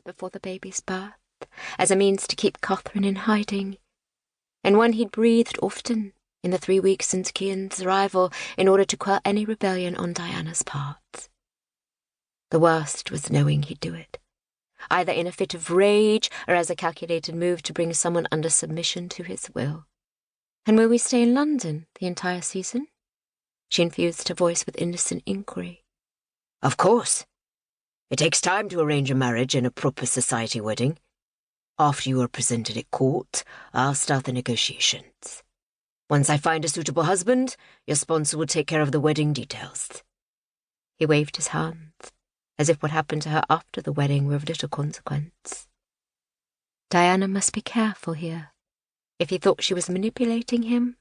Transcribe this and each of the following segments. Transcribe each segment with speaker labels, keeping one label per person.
Speaker 1: before the baby's birth, as a means to keep Catherine in hiding, and one he'd breathed often in the 3 weeks since Cian's arrival in order to quell any rebellion on Diana's part. The worst was knowing he'd do it, either in a fit of rage or as a calculated move to bring someone under submission to his will. "And will we stay in London the entire season?" She infused her voice with innocent inquiry.
Speaker 2: "Of course. It takes time to arrange a marriage and a proper society wedding. After you are presented at court, I'll start the negotiations. Once I find a suitable husband, your sponsor will take care of the wedding details."
Speaker 1: He waved his hands, as if what happened to her after the wedding were of little consequence. Diana must be careful here. If he thought she was manipulating him,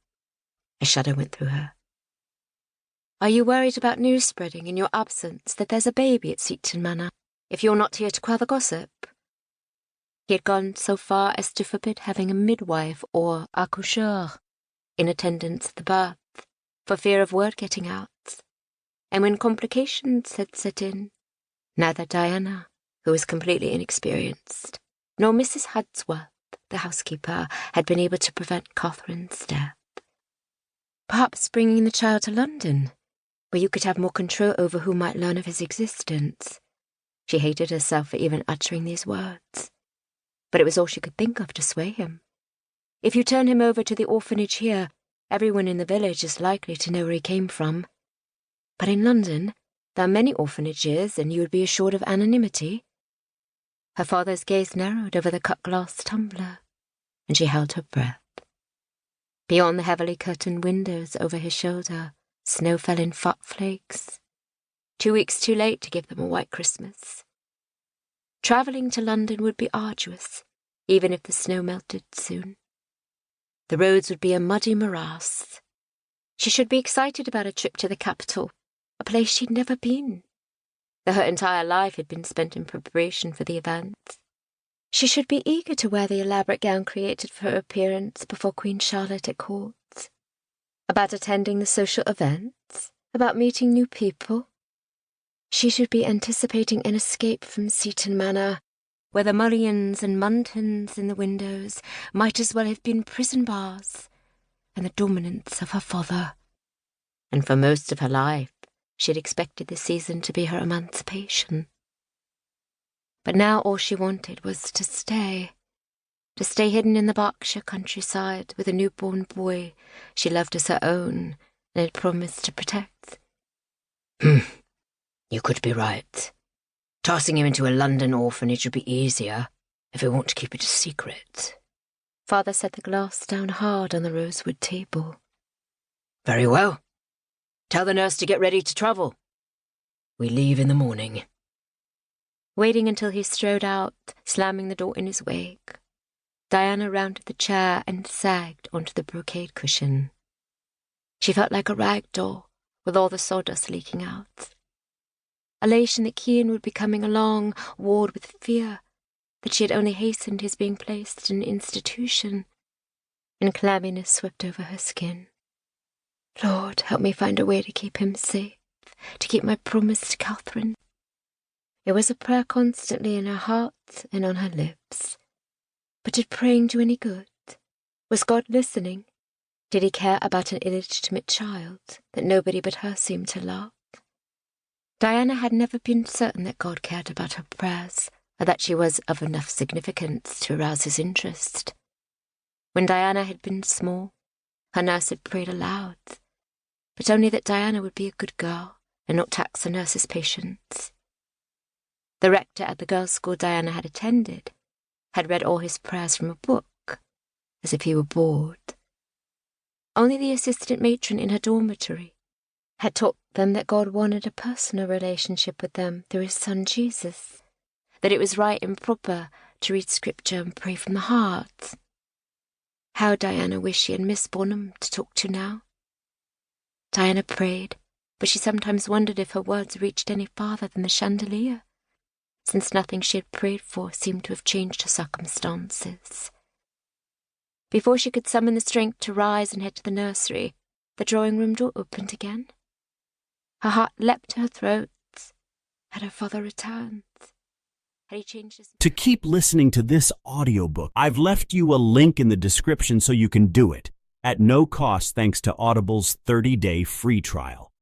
Speaker 1: a shudder went through her. "Are you worried about news spreading in your absence that there's a baby at Seaton Manor, if you're not here to quell the gossip?" He had gone so far as to forbid having a midwife or accoucheur in attendance at the birth, for fear of word getting out. And when complications had set in, neither Diana, who was completely inexperienced, nor Mrs. Hadsworth, the housekeeper, had been able to prevent Catherine's death. Perhaps bringing the child to London, where you could have more control over who might learn of his existence. She hated herself for even uttering these words, but it was all she could think of to sway him. If you turn him over to the orphanage here, everyone in the village is likely to know where he came from. But in London, there are many orphanages, and you would be assured of anonymity. Her father's gaze narrowed over the cut-glass tumbler, and she held her breath. Beyond the heavily curtained windows over his shoulder, snow fell in fat flakes. 2 weeks too late to give them a white Christmas. Travelling to London would be arduous, even if the snow melted soon. The roads would be a muddy morass. She should be excited about a trip to the capital, a place she'd never been, though her entire life had been spent in preparation for the event. She should be eager to wear the elaborate gown created for her appearance before Queen Charlotte at court, about attending the social events, about meeting new people. She should be anticipating an escape from Seaton Manor, where the mullions and muntins in the windows might as well have been prison bars, and the dominance of her father. And for most of her life, she had expected the season to be her emancipation. But now all she wanted was to stay hidden in the Berkshire countryside with a newborn boy she loved as her own and had promised to protect.
Speaker 2: You could be right. Tossing him into a London orphanage would be easier if we want to keep it a secret.
Speaker 1: Father set the glass down hard on the rosewood table.
Speaker 2: Very well. Tell the nurse to get ready to travel. We leave in the morning.
Speaker 1: Waiting until he strode out, slamming the door in his wake, Diana rounded the chair and sagged onto the brocade cushion. She felt like a rag doll, with all the sawdust leaking out. Elation that Cian would be coming along, warred with fear that she had only hastened his being placed in an institution, and clamminess swept over her skin. Lord, help me find a way to keep him safe, to keep my promise to Catherine. It was a prayer constantly in her heart and on her lips. But did praying do any good? Was God listening? Did he care about an illegitimate child that nobody but her seemed to love? Diana had never been certain that God cared about her prayers, or that she was of enough significance to arouse his interest. When Diana had been small, her nurse had prayed aloud, but only that Diana would be a good girl and not tax her nurse's patience. The rector at the girls' school Diana had attended had read all his prayers from a book, as if he were bored. Only the assistant matron in her dormitory had taught them that God wanted a personal relationship with them through his son Jesus, that it was right and proper to read scripture and pray from the heart. How Diana wished she had Miss Bonham to talk to now. Diana prayed, but she sometimes wondered if her words reached any farther than the chandelier, since nothing she had prayed for seemed to have changed her circumstances. Before she could summon the strength to rise and head to the nursery, the drawing-room door opened again. Her heart leapt to her throat, had her father returned. Had he changed his...
Speaker 3: To keep listening to this audiobook, I've left you a link in the description so you can do it, at no cost thanks to Audible's 30-day free trial.